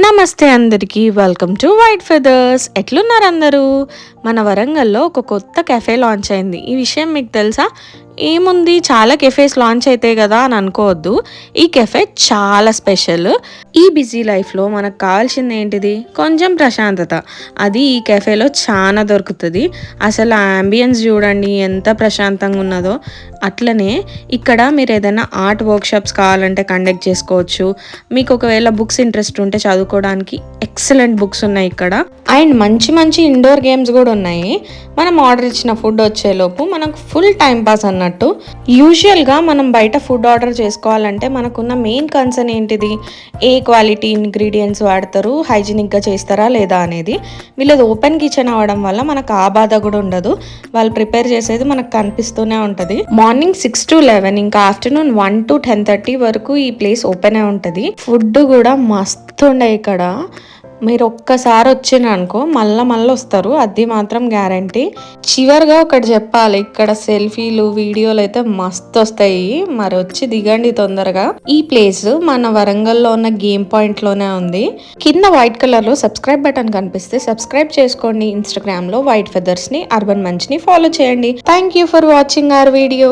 నమస్తే అందరికీ, welcome to white feathers. ఎట్లున్నారు అందరూ? మన వరంగల్లో ఒక కొత్త కెఫే లాంచ్ అయింది. ఈ విషయం మీకు తెలుసా? ఏముంది, చాలా కెఫేస్ లాంచ్ అవుతాయి కదా అని అనుకోవద్దు. ఈ కెఫే చాలా స్పెషల్. ఈ బిజీ లైఫ్లో మనకు కావాల్సింది ఏంటిది? కొంచెం ప్రశాంతత. అది ఈ కెఫేలో చాలా దొరుకుతుంది. అసలు ఆ అంబియన్స్ చూడండి ఎంత ప్రశాంతంగా ఉన్నదో. అట్లనే ఇక్కడ మీరు ఏదైనా ఆర్ట్ వర్క్షాప్స్ కావాలంటే కండక్ట్ చేసుకోవచ్చు. మీకు ఒకవేళ బుక్స్ ఇంట్రెస్ట్ ఉంటే చదువుకోవడానికి ఎక్సలెంట్ బుక్స్ ఉన్నాయి ఇక్కడ. అండ్ మంచి మంచి ఇండోర్ గేమ్స్ కూడా ఉన్నాయి. మనం ఆర్డర్ ఇచ్చిన ఫుడ్ వచ్చేలోపు మనకు ఫుల్ టైం పాస్ అన్నట్టు. యూజువల్గా మనం బయట ఫుడ్ ఆర్డర్ చేసుకోవాలంటే మనకున్న మెయిన్ కన్సర్న్ ఏంటిది? ఏ క్వాలిటీ ఇంగ్రీడియంట్స్ వాడతారు, హైజీనిక్గా చేస్తారా లేదా అనేది. వీళ్ళది ఓపెన్ కిచెన్ అవ్వడం వల్ల మనకు ఆ బాధ కూడా ఉండదు. వాళ్ళు ప్రిపేర్ చేసేది మనకు కనిపిస్తూనే ఉంటుంది. మార్నింగ్ 6 to 11, ఇంకా ఆఫ్టర్నూన్ 1 to 10:30 వరకు ఈ ప్లేస్ ఓపెన్ అయి ఉంటుంది. ఫుడ్ కూడా మస్తు ఉండే ఇక్కడ. మీరు ఒక్కసారి వచ్చిన అనుకో మళ్ళీ వస్తారు, అది మాత్రం గ్యారంటీ. చివరిగా ఒకటి చెప్పాలి, ఇక్కడ సెల్ఫీలు వీడియోలు అయితే మస్తు వస్తాయి. మరి వచ్చి దిగండి తొందరగా. ఈ ప్లేస్ మన వరంగల్లో ఉన్న గేమ్ పాయింట్ లోనే ఉంది. కింద వైట్ కలర్ లో సబ్స్క్రైబ్ బటన్ కనిపిస్తే సబ్స్క్రైబ్ చేసుకోండి. ఇన్స్టాగ్రామ్ లో వైట్ ఫెదర్స్ ని, అర్బన్ మంచ్ ని ఫాలో చేయండి. Thank you for watching our video.